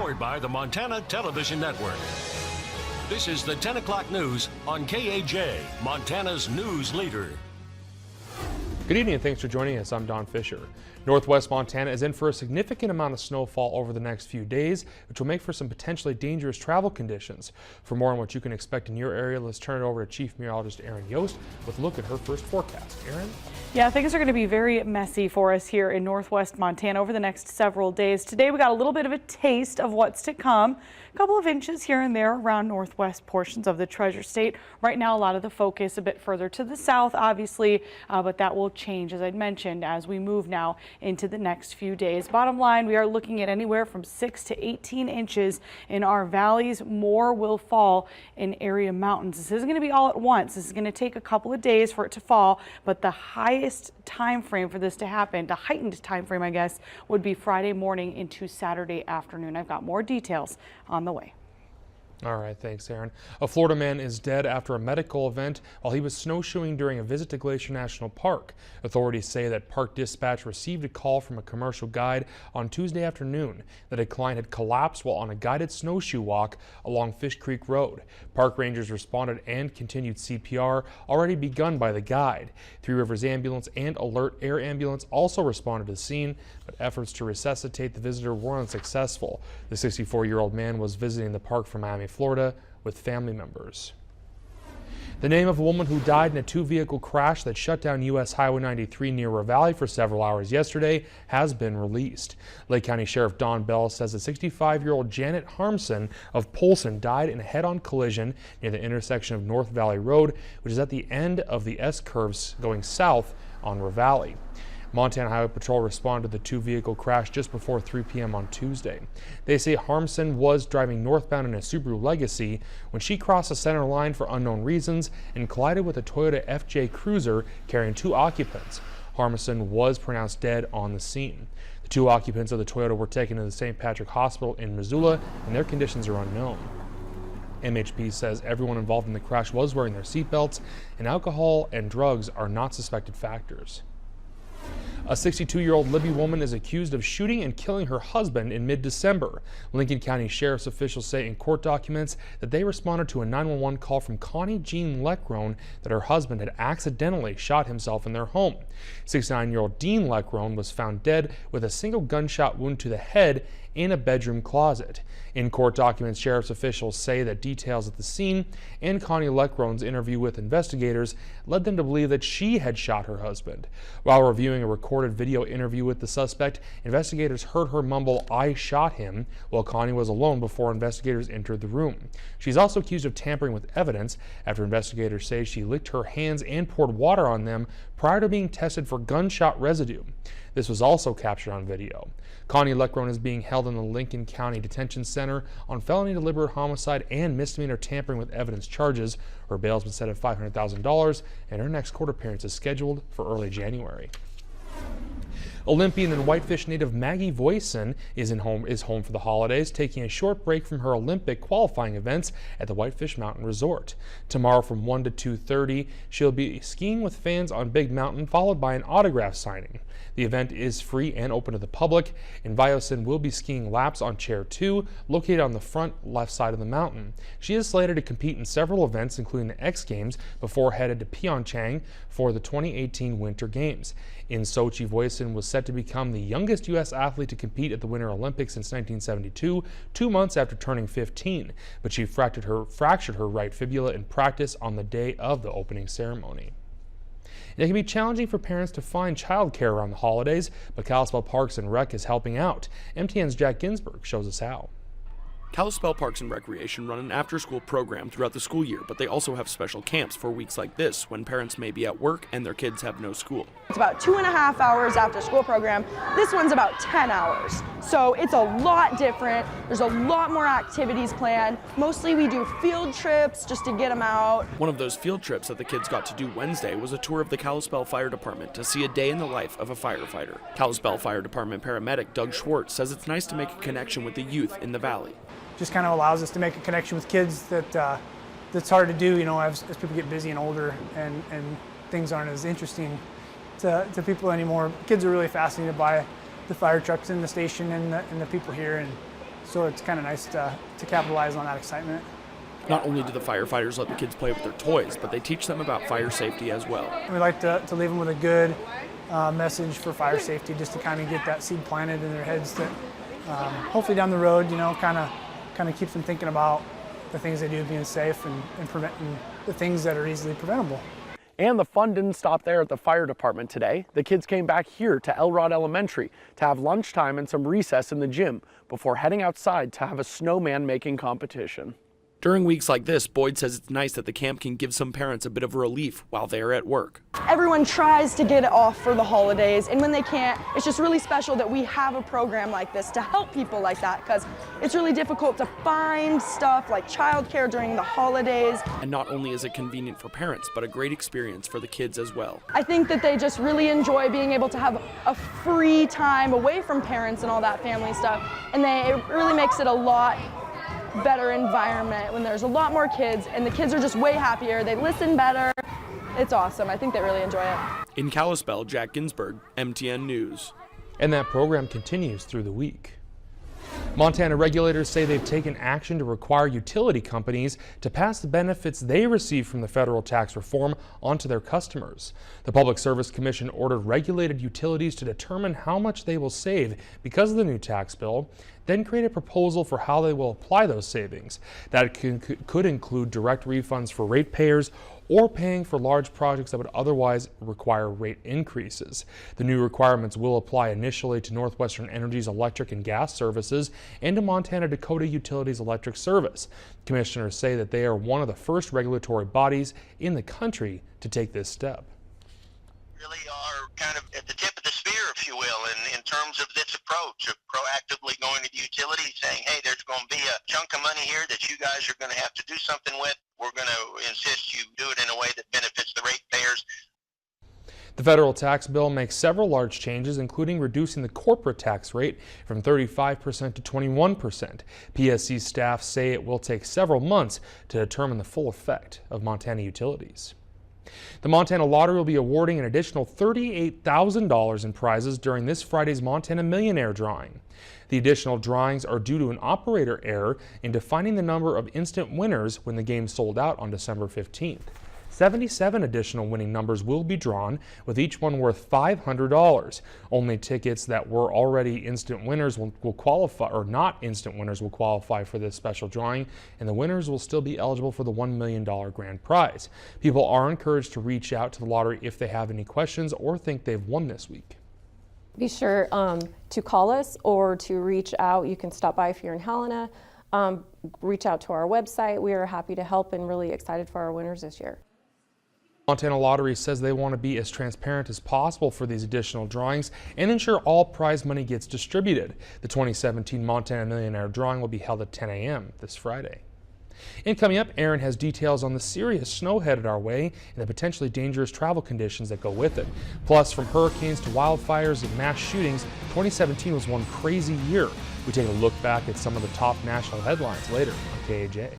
powered by the Montana Television Network. This is the 10 o'clock news on KAJ, Montana's news leader. Good evening and thanks for joining us. I'm Don Fisher. Northwest Montana is in for a significant amount of snowfall over the next few days, which will make for some potentially dangerous travel conditions. For more on what you can expect in your area, let's turn it over to Chief Meteorologist Erin Yost with a look at her first forecast. Erin? Yeah, things are going to be very messy for us here in Northwest Montana over the next several days. Today we got a little bit of a taste of what's to come. A couple of inches here and there around northwest portions of the Treasure State. Right now, a lot of the focus a bit further to the south, obviously, but that will change, as I'd mentioned, as we move now into the next few days. Bottom line, we are looking at anywhere from 6 to 18 inches in our valleys. More will fall in area mountains. This isn't going to be all at once. This is going to take a couple of days for it to fall, but the highest time frame for this to happen, the heightened time frame, I guess, would be Friday morning into Saturday afternoon. I've got more details on the way. All right, thanks, Erin. A Florida man is dead after a medical event while he was snowshoeing during a visit to Glacier National Park. Authorities say that park dispatch received a call from a commercial guide on Tuesday afternoon that a client had collapsed while on a guided snowshoe walk along Fish Creek Road. Park rangers responded and continued CPR already begun by the guide. Three Rivers Ambulance and Alert Air Ambulance also responded to the scene, but efforts to resuscitate the visitor were unsuccessful. The 64-year-old man was visiting the park from Miami, Florida, with family members. The name of a woman who died in a two-vehicle crash that shut down U.S. Highway 93 near Ravalli for several hours yesterday has been released. Lake County Sheriff Don Bell says a 65-year-old Janet Harmson of Polson died in a head-on collision near the intersection of North Valley Road, which is at the end of the S-curves going south on Ravalli. Montana Highway Patrol responded to the two-vehicle crash just before 3 p.m. on Tuesday. They say Harmson was driving northbound in a Subaru Legacy when she crossed the center line for unknown reasons and collided with a Toyota FJ Cruiser carrying two occupants. Harmson was pronounced dead on the scene. The two occupants of the Toyota were taken to the St. Patrick Hospital in Missoula, and their conditions are unknown. MHP says everyone involved in the crash was wearing their seatbelts, and alcohol and drugs are not suspected factors. A 62-year-old Libby woman is accused of shooting and killing her husband in mid-December. Lincoln County Sheriff's officials say in court documents that they responded to a 911 call from Connie Jean Leckrone that her husband had accidentally shot himself in their home. 69-year-old Dean Leckrone was found dead with a single gunshot wound to the head in a bedroom closet. In court documents, sheriff's officials say that details at the scene and Connie Leckrone's interview with investigators led them to believe that she had shot her husband. While reviewing a recorded video interview with the suspect, investigators heard her mumble, "I shot him," while Connie was alone before investigators entered the room. She's also accused of tampering with evidence after investigators say she licked her hands and poured water on them prior to being tested for gunshot residue. This was also captured on video. Connie Leckrone is being held in the Lincoln County Detention Center on felony deliberate homicide and misdemeanor tampering with evidence charges. Her bail has been set at $500,000, and her next court appearance is scheduled for early January. Olympian and Whitefish native Maggie Voisin is home for the holidays, taking a short break from her Olympic qualifying events at the Whitefish Mountain Resort. Tomorrow from 1 to 2:30, she'll be skiing with fans on Big Mountain, followed by an autograph signing. The event is free and open to the public, and Voisin will be skiing laps on Chair 2, located on the front left side of the mountain. She is slated to compete in several events, including the X Games, before headed to Pyeongchang for the 2018 Winter Games. In Sochi, Voisin was set to become the youngest U.S. athlete to compete at the Winter Olympics since 1972, 2 months after turning 15, but she fractured her right fibula in practice on the day of the opening ceremony. It can be challenging for parents to find childcare around the holidays, but Kalispell Parks and Rec is helping out. MTN's Jack Ginsburg shows us how. Kalispell Parks and Recreation run an after-school program throughout the school year, but they also have special camps for weeks like this when parents may be at work and their kids have no school. It's about 2.5 hours after school program. This one's about 10 hours. So it's a lot different. There's a lot more activities planned. Mostly we do field trips just to get them out. One of those field trips that the kids got to do Wednesday was a tour of the Kalispell Fire Department to see a day in the life of a firefighter. Kalispell Fire Department paramedic Doug Schwartz says it's nice to make a connection with the youth in the valley. Just kind of allows us to make a connection with kids that's hard to do, you know, as people get busy and older and things aren't as interesting to people anymore. Kids are really fascinated by the fire trucks in the station and the people here, and So it's kind of nice to capitalize on that excitement. Not only do the firefighters let the kids play with their toys, but they teach them about fire safety as well. We like to leave them with a good message for fire safety, just to kind of get that seed planted in their heads that hopefully down the road, kind of keeps them thinking about the things they do being safe and preventing the things that are easily preventable. And the fun didn't stop there at the fire department today. The kids came back here to Elrod Elementary to have lunchtime and some recess in the gym before heading outside to have a snowman making competition. During weeks like this, Boyd says it's nice that the camp can give some parents a bit of relief while they're at work. Everyone tries to get it off for the holidays, and when they can't, it's just really special that we have a program like this to help people like that, because it's really difficult to find stuff like childcare during the holidays. And not only is it convenient for parents, but a great experience for the kids as well. I think that they just really enjoy being able to have a free time away from parents and all that family stuff, and it really makes it a lot better environment when there's a lot more kids, and the kids are just way happier. They listen better. It's awesome. I think they really enjoy it. In Kalispell, Jack Ginsburg, MTN News. And that program continues through the week. Montana regulators say they've taken action to require utility companies to pass the benefits they receive from the federal tax reform onto their customers. The Public Service Commission ordered regulated utilities to determine how much they will save because of the new tax bill, then create a proposal for how they will apply those savings. That could include direct refunds for ratepayers or paying for large projects that would otherwise require rate increases. The new requirements will apply initially to Northwestern Energy's electric and gas services and to Montana Dakota Utilities electric service. Commissioners say that they are one of the first regulatory bodies in the country to take this step. Really are kind of at the tip of the spear, if you will, in terms of this approach of proactively going to the utility saying, hey, there's going to be a chunk of money here that you guys are going to have to do something with. We're going to insist you do it in a way that benefits the ratepayers. The federal tax bill makes several large changes, including reducing the corporate tax rate from 35% to 21%. PSC staff say it will take several months to determine the full effect of Montana utilities. The Montana Lottery will be awarding an additional $38,000 in prizes during this Friday's Montana Millionaire Drawing. The additional drawings are due to an operator error in defining the number of instant winners when the game sold out on December 15th. 77 additional winning numbers will be drawn, with each one worth $500. Only tickets that were already instant winners will qualify, or not instant winners will qualify for this special drawing, and the winners will still be eligible for the $1 million grand prize. People are encouraged to reach out to the lottery if they have any questions or think they've won this week. Be sure to call us or to reach out. You can stop by if you're in Helena. Reach out to our website. We are happy to help and really excited for our winners this year. Montana Lottery says they want to be as transparent as possible for these additional drawings and ensure all prize money gets distributed. The 2017 Montana Millionaire Drawing will be held at 10 a.m. this Friday. And coming up, Aaron has details on the serious snow headed our way and the potentially dangerous travel conditions that go with it. Plus, from hurricanes to wildfires and mass shootings, 2017 was one crazy year. We take a look back at some of the top national headlines later on KAJ.